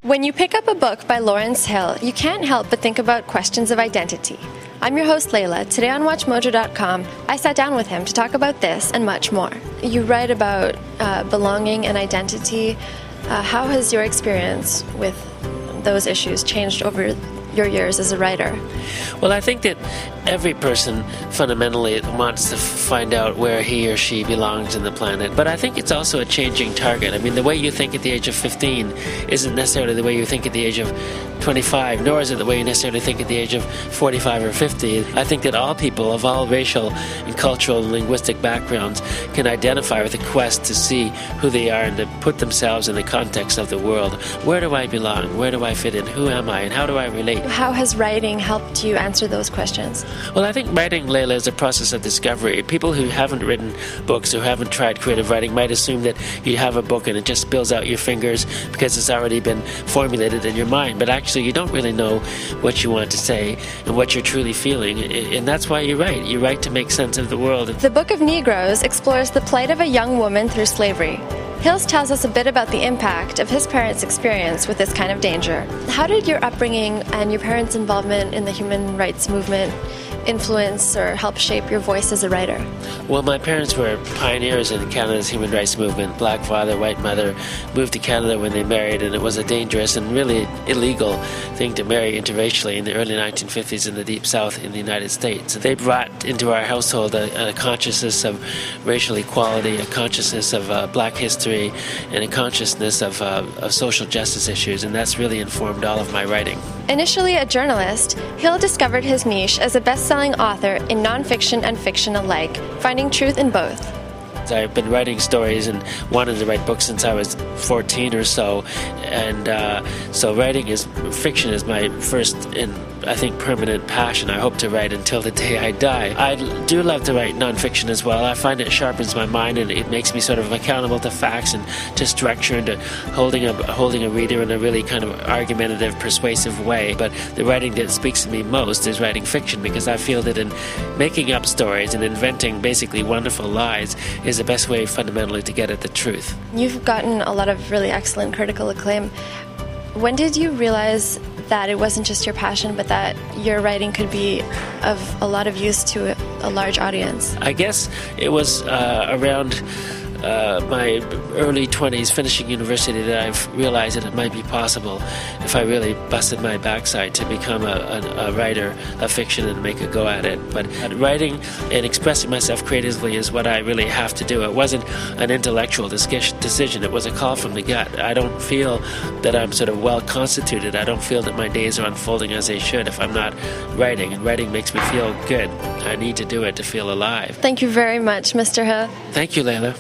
When you pick up a book by Lawrence Hill, you can't help but think about questions of identity. I'm your host, Layla. Today on WatchMojo.com, I sat down with him to talk about this and much more. You write about belonging and identity. How has your experience with those issues changed over your years as a writer? Well, I think that every person fundamentally wants to find out where he or she belongs in the planet, but I think it's also a changing target. I mean, the way you think at the age of 15 isn't necessarily the way you think at the age of 25, nor is it the way you necessarily think at the age of 45 or 50. I think that all people of all racial and cultural and linguistic backgrounds can identify with the quest to see who they are and to put themselves in the context of the world. Where do I belong? Where do I fit in? Who am I? And how do I relate? How has writing helped you answer those questions? Well, I think writing, Layla, is a process of discovery. People who haven't written books, who haven't tried creative writing, might assume that you have a book and it just spills out your fingers because it's already been formulated in your mind. But actually, you don't really know what you want to say and what you're truly feeling. And that's why you write. You write to make sense of the world. The book of Negroes explores the plight of a young woman through slavery. Hills tells us a bit about the impact of his parents' experience with this kind of danger. How did your upbringing and your parents' involvement in the human rights movement influence or help shape your voice as a writer? Well, my parents were pioneers in Canada's human rights movement. Black father, white mother, moved to Canada when they married, and it was a dangerous and really illegal thing to marry interracially in the early 1950s in the Deep South in the United States. They brought into our household a consciousness of racial equality, a consciousness of black history, and a consciousness of social justice issues, and that's really informed all of my writing. Initially a journalist, Hill discovered his niche as a best-selling author in nonfiction and fiction alike, finding truth in both. I've been writing stories and wanted to write books since I was 14 or so, and so fiction is my first and I think permanent passion. I hope to write until the day I die. I do love to write nonfiction as well. I find it sharpens my mind and it makes me sort of accountable to facts and to structure and to holding a reader in a really kind of argumentative, persuasive way. But the writing that speaks to me most is writing fiction, because I feel that in making up stories and inventing basically wonderful lies is the best way fundamentally to get at the truth. You've gotten a lot of really excellent critical acclaim. When did you realize that it wasn't just your passion, but that your writing could be of a lot of use to a large audience? I guess it was around my early 20s, finishing university, that I've realized that it might be possible if I really busted my backside to become a writer of fiction and make a go at it. But writing and expressing myself creatively is what I really have to do. It wasn't an intellectual decision. It was a call from the gut. I don't feel that I'm sort of well constituted. I don't feel that my days are unfolding as they should if I'm not writing. And writing makes me feel good. I need to do it to feel alive. Thank you very much, Mr. Hill. Thank you, Layla.